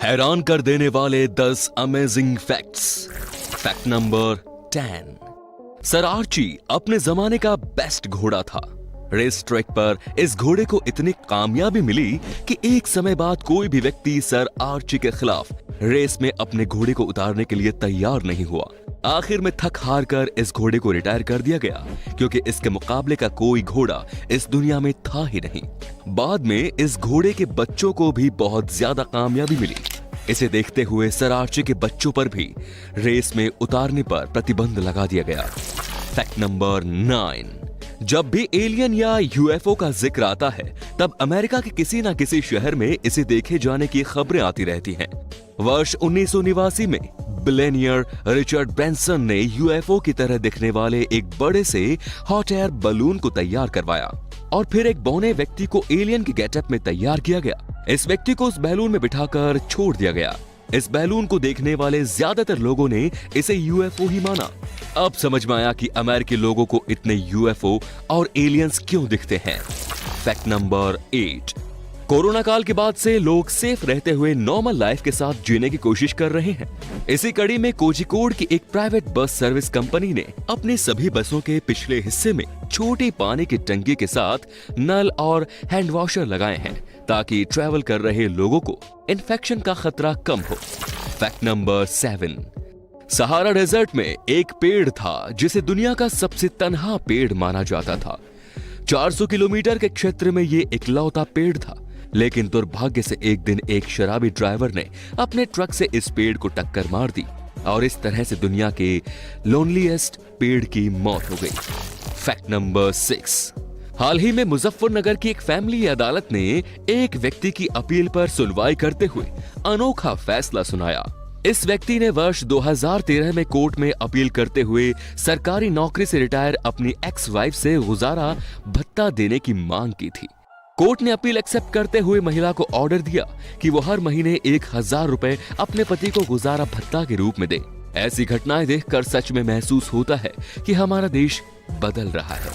हैरान कर देने वाले 10 amazing facts. Fact number 10। Sir Archie अपने जमाने का बेस्ट घोड़ा था। रेस ट्रैक पर इस घोड़े को इतनी कामयाबी मिली कि एक समय बाद कोई भी व्यक्ति सर आर्ची के खिलाफ रेस में अपने घोड़े को उतारने के लिए तैयार नहीं हुआ। आखिर में थक हार कर इस घोड़े को रिटायर कर दिया गया, क्योंकि इसके मुकाबले का कोई घोड़ा इस दुनिया में था ही नहीं। बाद में इस घोड़े के बच्चों को भी बहुत ज्यादा कामयाबी मिली। इसे देखते हुए सर आर्ची के बच्चों पर भी रेस में उतारने पर प्रतिबंध लगा दिया गया। Fact number 9। जब भी एलियन या यूएफओ का जिक्र आता है, तब अमेरिका के किसी न किसी शहर में इसे देखे जाने की खबरें आती रहती हैं। वर्ष 1989 में बिलियनियर रिचर्ड ब्रैंसन ने यूएफओ की तरह दिखने वाले एक बड़े से हॉट एयर बलून को तैयार करवाया और फिर एक बौने व्यक्ति को एलियन के गेटअप में तैयार किया गया। इस व्यक्ति को उस बैलून में बिठाकर छोड़ दिया गया। इस बैलून को देखने वाले ज्यादातर लोगों ने इसे यूएफओ ही माना। अब समझ में आया कि अमेरिकी लोगों को इतने यूएफओ और एलियंस क्यों दिखते हैं। Fact number 8। कोरोना काल के बाद से लोग सेफ रहते हुए नॉर्मल लाइफ के साथ जीने की कोशिश कर रहे हैं। इसी कड़ी में कोझिकोड की एक प्राइवेट बस सर्विस कंपनी ने अपने सभी बसों के पिछले हिस्से में छोटी पानी की टंकी के साथ नल और हैंड वॉशर लगाए हैं, ताकि ट्रैवल कर रहे लोगों को इन्फेक्शन का खतरा कम हो। Fact number 7। सहारा डेजर्ट में एक पेड़ था जिसे दुनिया का सबसे तन्हा पेड़ माना जाता था। 400 किलोमीटर के क्षेत्र में ये इकलौता पेड़ था, लेकिन दुर्भाग्य से एक दिन एक शराबी ड्राइवर ने अपने ट्रक से इस पेड़ को टक्कर मार दी और इस तरह से दुनिया के लोनलीएस्ट पेड़ की मौत हो गई। Fact number 6। हाल ही में मुजफ्फरनगर की एक फैमिली अदालत ने एक व्यक्ति की अपील पर सुनवाई करते हुए अनोखा फैसला सुनाया। इस व्यक्ति ने वर्ष 2013 में कोर्ट में अपील करते हुए सरकारी नौकरी से रिटायर अपनी एक्स वाइफ से गुजारा भत्ता देने की मांग की थी। कोर्ट ने अपील एक्सेप्ट करते हुए महिला को ऑर्डर दिया कि वो हर महीने 1000 रुपए अपने पति को गुजारा भत्ता के रूप में दे। ऐसी घटनाएं देखकर सच में महसूस होता है कि हमारा देश बदल रहा है।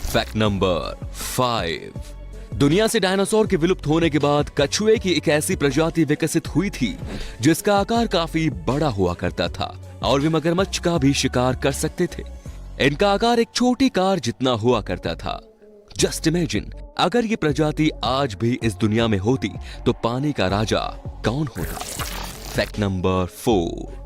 Fact number 5। दुनिया से डायनासोर के विलुप्त होने के बाद कछुए की एक ऐसी प्रजाति विकसित हुई थी जिसका आकार काफी बड़ा हुआ करता था और वे मगरमच्छ का भी शिकार कर सकते थे। इनका आकार एक छोटी कार जितना हुआ करता था। जस्ट इमेजिन, अगर ये प्रजाति आज भी इस दुनिया में होती तो पानी का राजा कौन होता। Fact number 4।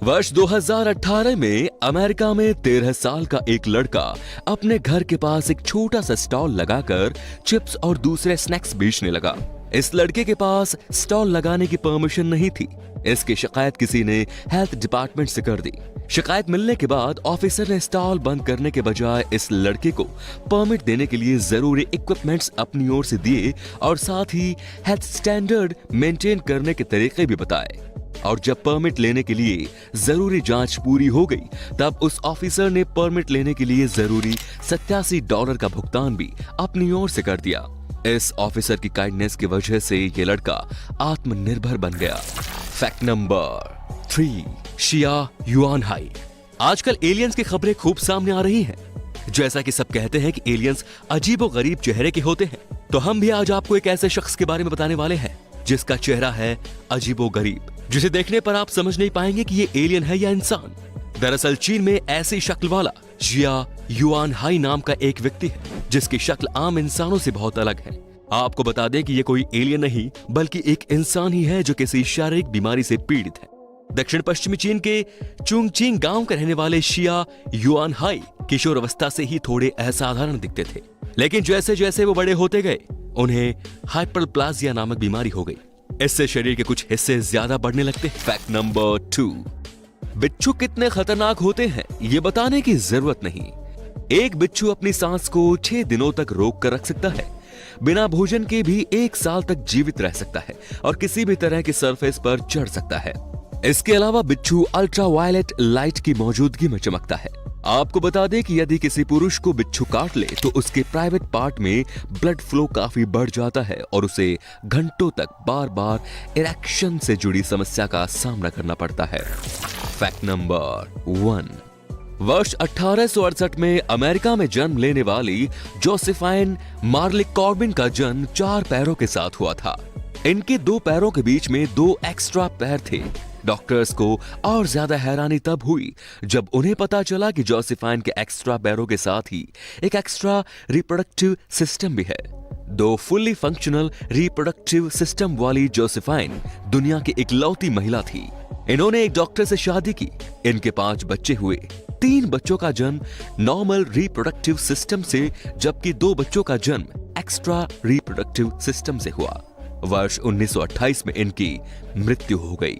वर्ष 2018 में अमेरिका में 13 साल का एक लड़का अपने घर के पास एक छोटा सा स्टॉल लगाकर चिप्स और दूसरे स्नैक्स बेचने लगा। इस लड़के के पास स्टॉल लगाने की परमिशन नहीं थी। इसकी शिकायत किसी ने हेल्थ डिपार्टमेंट से कर दी। शिकायत मिलने के बाद ऑफिसर ने स्टॉल बंद करने के बजाय इस लड़के को परमिट देने के लिए जरूरी इक्विपमेंट्स अपनी ओर से दिए और साथ ही हेल्थ स्टैंडर्ड मेंटेन करने के तरीके भी बताए। और जब परमिट लेने के लिए जरूरी जांच पूरी हो गई, तब उस ऑफिसर ने परमिट लेने के लिए जरूरी $87 का भुगतान भी अपनी ओर से कर दिया। इस ऑफिसर की काइंडनेस की वजह से ये लड़का आत्मनिर्भर बन गया। Fact number 3। शिया युआन हाई। आजकल एलियंस की खबरें खूब सामने आ रही हैं। जैसा कि सब कहते हैं कि एलियंस अजीबोगरीब चेहरे के होते हैं, तो हम भी आज आपको एक ऐसे शख्स के बारे में बताने वाले हैं जिसका चेहरा है अजीबोगरीब, जिसे देखने पर आप समझ नहीं पाएंगे कि ये एलियन है या इंसान। दरअसल चीन में ऐसी शक्ल वाला शिया युआन हाई नाम का एक व्यक्ति है जिसकी शक्ल आम इंसानों से बहुत अलग है। आपको बता दें कि ये कोई एलियन नहीं बल्कि एक इंसान ही है जो किसी शारीरिक बीमारी से पीड़ित है। दक्षिण पश्चिमी चीन के चुंगचिंग गांव के रहने वाले शिया युआन हाई किशोर अवस्था से ही थोड़े असाधारण दिखते थे, लेकिन जैसे जैसे वो बड़े होते गए उन्हें हाइपरप्लासिया नामक बीमारी हो गई। इससे शरीर के कुछ हिस्से ज्यादा बढ़ने लगते। Fact number 2। बिच्छू कितने खतरनाक होते हैं ये बताने की जरूरत नहीं। एक बिच्छू अपनी सांस को 6 दिनों तक रोक कर रख सकता है। बिना भोजन के भी 1 साल तक जीवित रह सकता है और किसी भी तरह की सरफेस पर चढ़ सकता है। इसके अलावा बिच्छू अल्ट्रावायलेट लाइट की मौजूदगी में चमकता है। आपको बता दें कि यदि किसी पुरुष को बिच्छू काट ले तो उसके प्राइवेट पार्ट में ब्लड फ्लो काफी बढ़ जाता है और उसे घंटों तक बार बार इरेक्शन से जुड़ी समस्या का सामना करना पड़ता है। Fact number 1। वर्ष 1868 में अमेरिका में जन्म लेने वाली जोसेफाइन मार्लिक कॉर्बिन का जन्म 4 पैरों के साथ हुआ था। इनके 2 पैरों के बीच में 2 एक्स्ट्रा पैर थे। डॉक्टर्स को और ज्यादा हैरानी तब हुई जब उन्हें पता चला कि जोसेफाइन के एक्स्ट्रा पैरों के साथ ही एक एक्स्ट्रा रिप्रोडक्टिव सिस्टम भी है। 2 फुल्ली फंक्शनल रिप्रोडक्टिव सिस्टम वाली जोसेफाइन दुनिया की इकलौती महिला थी। इन्होंने एक डॉक्टर से शादी की। इनके 5 बच्चे हुए। 3 बच्चों का जन्म नॉर्मल रिप्रोडक्टिव सिस्टम से, जबकि 2 बच्चों का जन्म एक्स्ट्रा रिप्रोडक्टिव सिस्टम से हुआ। वर्ष 1928 में इनकी मृत्यु हो गई।